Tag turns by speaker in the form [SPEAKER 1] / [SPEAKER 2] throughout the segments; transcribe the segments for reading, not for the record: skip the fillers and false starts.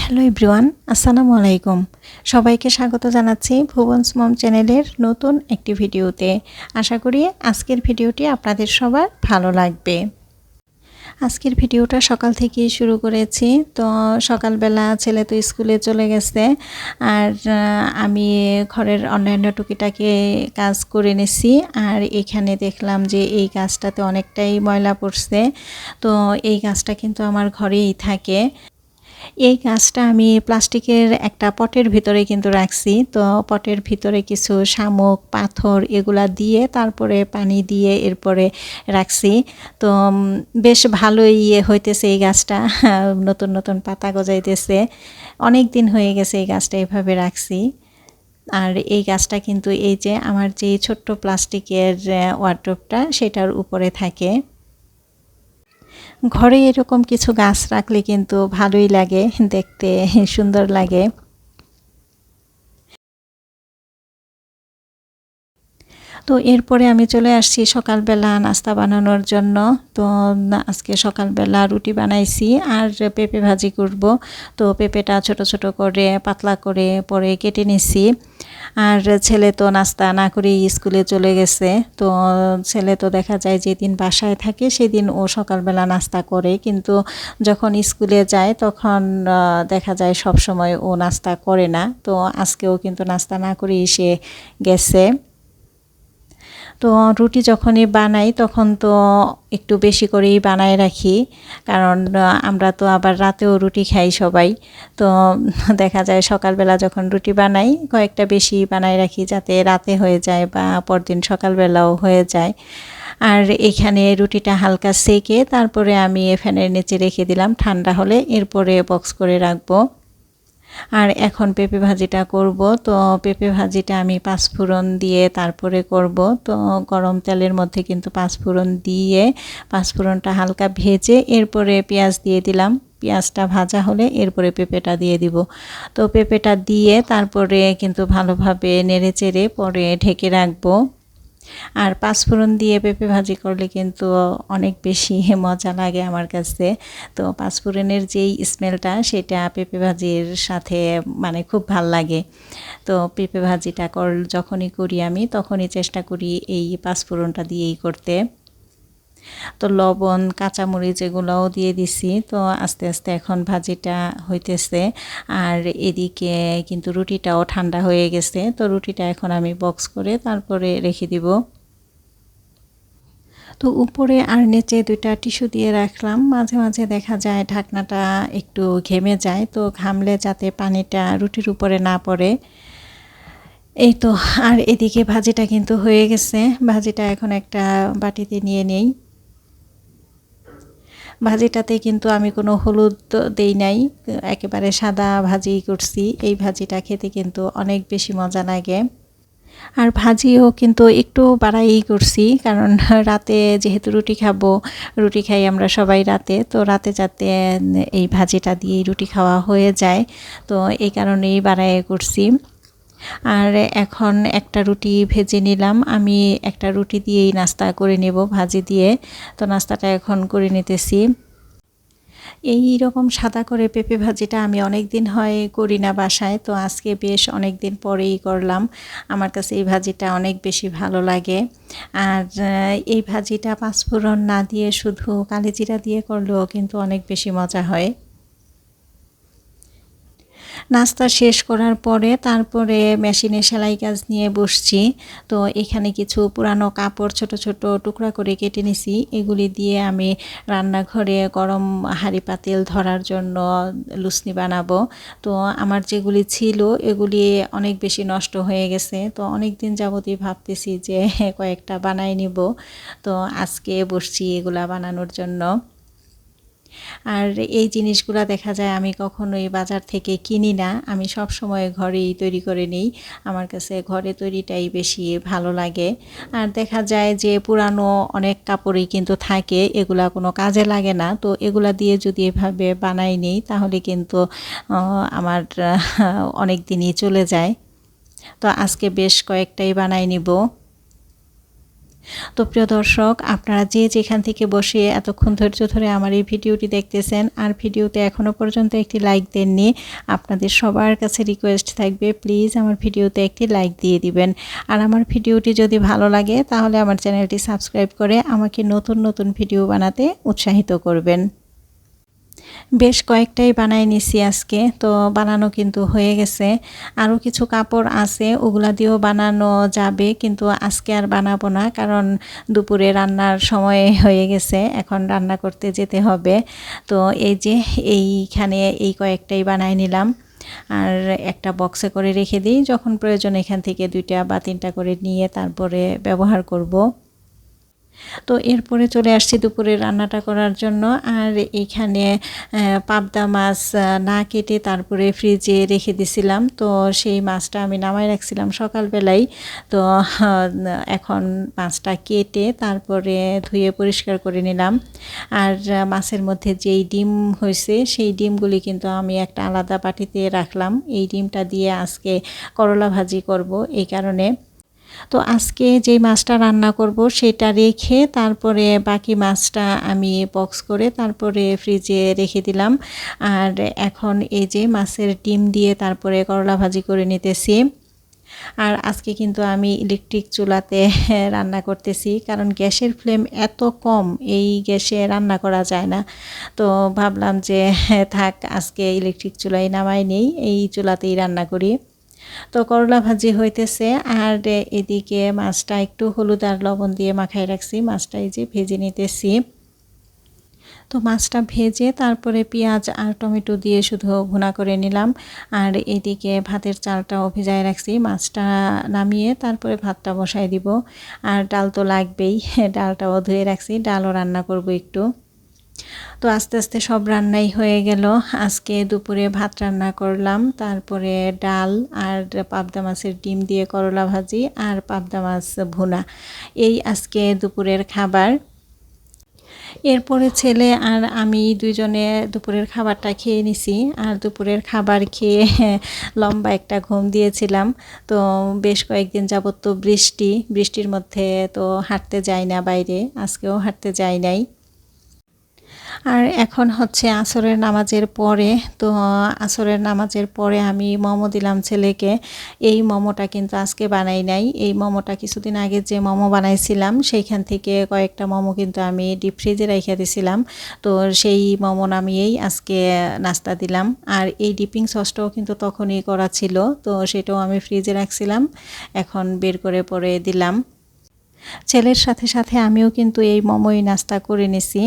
[SPEAKER 1] Hello everyone, আসসালামু আলাইকুম। সবাইকে স্বাগত জানাচ্ছি ভুবনস মম চ্যানেলের নতুন একটি ভিডিওতে। আশা করি আজকের ভিডিওটি আপনাদের সবার ভালো লাগবে। আজকের ভিডিওটা সকাল থেকেই শুরু করেছি। তো সকালবেলা ছেলে তো স্কুলে চলে গেছে, আর আমি ঘরের অন্যান্য টুকিটাকি কাজ করে নিছি। আর এখানে দেখলাম যে এই গাছটাতে অনেকটাই ময়লা পড়ছে। তো এই গাছটা কিন্তু আমার ঘরেই থাকে। এই গাছটা আমি প্লাস্টিকের একটা পটের ভিতরে কিন্তু রাখছি। তো পটের ভিতরে কিছু শামুক পাথর এগুলা দিয়ে তারপরে পানি দিয়ে এরপরে রাখছি। তো বেশ ভালোই হইতেছে এই গাছটা, নতুন নতুন পাতা গজাইতেছে। অনেক দিন হয়ে গেছে এই গাছটা এভাবে রাখছি। আর এই গাছটা কিন্তু এই যে আমার যে ছোট্ট প্লাস্টিকের ওয়ার্ড্রোবটা সেটার উপরে থাকে। ঘরে এরকম কিছু গাছ রাখলে কিন্তু ভালোই লাগে, দেখতে সুন্দর লাগে। তো এরপরে আমি চলে আসছি সকালবেলা নাস্তা বানানোর জন্য। তো আজকে সকালবেলা রুটি বানাইছি আর পেঁপে ভাজি করব। তো পেঁপেটা ছোট ছোট করে পাতলা করে পরে কেটে নিছি। আর ছেলে তো নাস্তা না করেই স্কুলে চলে গেছে। তো ছেলে তো দেখা যায় যেদিন বাসায় থাকে সেদিন ও সকালবেলা নাস্তা করে, কিন্তু যখন স্কুলে যায় তখন দেখা যায় সব সময় ও নাস্তা করে না। তো আজকেও কিন্তু নাস্তা না করেই সে গেছে। তো রুটি যখনই বানাই তখন তো একটু বেশি করেই বানায় রাখি, কারণ আমরা তো আবার রাতেও রুটি খাই সবাই। তো দেখা যায় সকালবেলা যখন রুটি বানাই কয়েকটা বেশি বানায় রাখি যাতে রাতে হয়ে যায় বা পরদিন সকালবেলাও হয়ে যায়। আর এখানে রুটিটা হালকা সেকে তারপরে আমি ফ্যানের নিচে রেখে দিলাম, ঠান্ডা হলে এরপরে বক্স করে রাখবো। আর এখন পেঁপে ভাজিটা করব। তো পেঁপে ভাজিটা আমি পাঁচফোড়ন দিয়ে তারপরে করব। তো গরম তেলের মধ্যে কিন্তু পাঁচফোড়ন দিয়ে পাঁচফোড়নটা হালকা ভেজে এরপরে পেঁয়াজ দিয়ে দিলাম। পেঁয়াজটা ভাজা হলে এরপরে পেঁপেটা দিয়ে দিব। তো পেঁপেটা দিয়ে তারপরে কিন্তু ভালোভাবে নেড়েচেড়ে পরে ঢেকে রাখবো। আর পাঁচফোড়ন দিয়ে পেঁপে ভাজি করলে কিন্তু অনেক বেশি মজা লাগে আমার কাছে। তো পাঁচফোড়নের যেই স্মেলটা সেটা পেঁপে ভাজির সাথে মানে খুব ভাল লাগে। তো পেঁপে ভাজিটা যখনই করি আমি তখনই চেষ্টা করি এই পাঁচফোড়নটা দিয়েই করতে। তো লবণ কাঁচামরিচ এগুলোও দিয়ে দিছি। তো আস্তে আস্তে এখন ভাজিটা হইতেছে। আর এদিকে কিন্তু রুটিটাও ঠান্ডা হয়ে গেছে। তো রুটিটা এখন আমি বক্স করে তারপরে রেখে দিব। তো উপরে আর নিচে দুইটা টিস্যু দিয়ে রাখলাম। মাঝে মাঝে দেখা যায় ঢাকনাটা একটু ঘেমে যায়, তো ঘামলে যাতে পানিটা রুটির উপরে না পড়ে। এই তো। আর এদিকে ভাজিটা কিন্তু হয়ে গেছে। ভাজিটা এখন একটা বাটিতে নিয়ে নেই। ভাজিটাতে কিন্তু আমি কোনো হলুদ দেই নাই, একেবারে সাদা ভাজি করছি। এই ভাজিটা খেতে কিন্তু অনেক বেশি মজা লাগে। আর ভাজিও কিন্তু একটু বাড়াই করছি, কারণ রাতে যেহেতু রুটি খাবো, রুটি খাই আমরা সবাই রাতে। তো রাতে যাতে এই ভাজিটা দিয়েই রুটি খাওয়া হয়ে যায়, তো এই কারণেই বাড়াই করছি। আর এখন একটা রুটি ভেজে নিলাম। আমি একটা রুটি দিয়েই নাস্তা করে নেব ভাজি দিয়ে। তো নাস্তাটা এখন করে নিতেছি। এই রকম সাদা করে পেঁপে ভাজিটা আমি অনেক দিন হয় করি না বাসায়। তো আজকে বেশ অনেক দিন পরেই করলাম। আমার কাছে এই ভাজিটা অনেক বেশি ভালো লাগে। আর এই ভাজিটা পাঁচফোড়ন না দিয়ে শুধু কালিজিরা দিয়ে করলেও কিন্তু অনেক বেশি মজা হয়। নাস্তা শেষ করার পরে তারপরে মেশিনে সেলাই কাজ নিয়ে বসছি। তো এখানে কিছু পুরানো কাপড় ছোট ছোট টুকরা করে কেটে নিছি। এগুলি দিয়ে আমি রান্নাঘরে গরম হাঁড়ি পাতিল ধরার জন্য লুচনি বানাবো। তো আমার যেগুলি ছিল এগুলি অনেক বেশি নষ্ট হয়ে গেছে। তো অনেক দিন যাবতই ভাবতেছি যে কয়েকটা বানাই নিব। তো আজকে বসছি এগুলা বানানোর জন্য। আর এই জিনিসগুলো দেখা যায় আমি কখনোই বাজার থেকে কিনি না, আমি সব সময় ঘরেই তৈরি করে নিই। আমার কাছে ঘরে তৈরিটাই বেশি ভালো লাগে। আর দেখা যায় যে পুরানো অনেক কাপড়ই কিন্তু থাকে, এগুলা কোনো কাজে লাগে না। তো এগুলা দিয়ে যদি এভাবে বানাই নিই তাহলে কিন্তু আমার অনেক দিনই চলে যায়। তো আজকে বেশ কয়েকটাই বানাই নিব। তো প্রিয় দর্শক, আপনারা যে যেখান থেকে বসে এতক্ষণ ধৈর্য ধরে আমার এই ভিডিওটি দেখতেছেন আর ভিডিওতে এখনও পর্যন্ত একটি লাইক দেননি, আপনাদের সবার কাছে রিকোয়েস্ট থাকবে প্লিজ আমার ভিডিওতে একটি লাইক দিয়ে দিবেন। আর আমার ভিডিওটি যদি ভালো লাগে তাহলে আমার চ্যানেলটি সাবস্ক্রাইব করে আমাকে নতুন নতুন ভিডিও বানাতে উৎসাহিত করবেন। বেশ কয়েকটাই বানাই নিছি আজকে, তো বানানো কিন্তু হয়ে গেছে। আরও কিছু কাপড় আছে, ওগুলা দিয়েও বানানো যাবে, কিন্তু আজকে আর বানাবো না, কারণ দুপুরে রান্নার সময় হয়ে গেছে, এখন রান্না করতে যেতে হবে। তো এই যে এইখানে এই কয়েকটাই বানাই নিলাম, আর একটা বক্সে করে রেখে দিই, যখন প্রয়োজন এখান থেকে 2টা বা 3টা করে নিয়ে তারপরে ব্যবহার করব। তো এরপরে চলে আসছি দুপুরে রান্নাটা করার জন্য। আর এখানে পাবদা মাছ না কেটে তারপরে ফ্রিজে রেখে দিছিলাম, তো সেই মাছটা আমি নামাই রাখছিলাম সকালবেলায়। তো এখন মাছটা কেটে তারপরে ধুয়ে পরিষ্কার করে নিলাম। আর মাছের মধ্যে যেই ডিম হয়েছে সেই ডিমগুলি কিন্তু আমি একটা আলাদা বাটিতে রাখলাম। এই ডিমটা দিয়ে আজকে করলা ভাজি করব, এই কারণে। তো আজকে যেই মাছটা রান্না করব সেটা রেখে তারপরে বাকি মাছটা আমি বক্স করে তারপরে ফ্রিজে রেখে দিলাম। আর এখন এই যে মাছের ডিম দিয়ে তারপরে করলা ভাজি করে নিতেছি। আর আজকে কিন্তু আমি ইলেকট্রিক চুলাতে রান্না করতেছি, কারণ গ্যাসের ফ্লেম এত কম, এই গ্যাসে রান্না করা যায় না। তো ভাবলাম যে থাক, আজকে ইলেকট্রিক চুলায় নামাই নেই, এই চুলাতেই রান্না করি। তো করলা ভাজি হইতেছে, আর এদিকে মাছটা একটু হলুদ আর লবণ দিয়ে মাখাই রাখছি, মাছটা এই যে ভেজে নিতেছি। তো মাছটা ভেজে তারপরে পেঁয়াজ আর টমেটো দিয়ে শুধু ভুনা করে নিলাম। আর এদিকে ভাতের চালটাও ভিজায় রাখছি, মাছটা নামিয়ে তারপরে ভাতটা বসাই দিব। আর ডাল তো লাগবেই, ডালটাও ধুয়ে রাখছি, ডালও রান্না করব একটু। তো আস্তে আস্তে সব রান্নাই হয়ে গেল। আজকে দুপুরে ভাত রান্না করলাম, তারপরে ডাল আর পাবদা মাছের ডিম দিয়ে করলা ভাজি আর পাবদা মাছ ভুনা, এই আজকে দুপুরের খাবার। এরপরে ছেলে আর আমি দুইজনে দুপুরের খাবারটা খেয়ে নিছি। আর দুপুরের খাবার খেয়ে লম্বা একটা ঘুম দিয়েছিলাম। তো বেশ কয়েকদিন যাবত তো বৃষ্টির মধ্যে তো হাঁটতে যাই না বাইরে, আজকেও হাঁটতে যাই নাই। আর এখন হচ্ছে আসরের নামাজের পরে, তো আসরের নামাজের পরে আমি মোমো দিলাম ছেলেকে। এই মোমোটা কিন্তু আজকে বানাই নাই, এই মোমোটা কিছুদিন আগে যে মোমো বানাইছিলাম সেইখান থেকে কয়েকটা মোমো কিন্তু আমি ডিপ ফ্রিজে রেখে দিয়েছিলাম। তো সেই মোমো নামিয়েই আজকে নাস্তা দিলাম। আর এই ডিপিং সসটাও কিন্তু তখনই করা ছিল, তো সেটাও আমি ফ্রিজে রাখছিলাম, এখন বের করে পরে দিলাম। ছেলের সাথে সাথে আমিও কিন্তু এই মোমোই নাস্তা করে নিছি।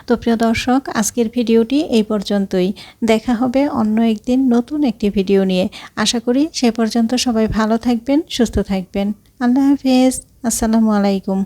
[SPEAKER 1] তো প্রিয় দর্শক, আজকের ভিডিওটি এই পর্যন্তই। দেখা হবে অন্য একদিন নতুন একটি ভিডিও নিয়ে। আশা করি সে পর্যন্ত সবাই ভালো থাকবেন, সুস্থ থাকবেন। আল্লাহ হাফেজ, আসসালামু আলাইকুম।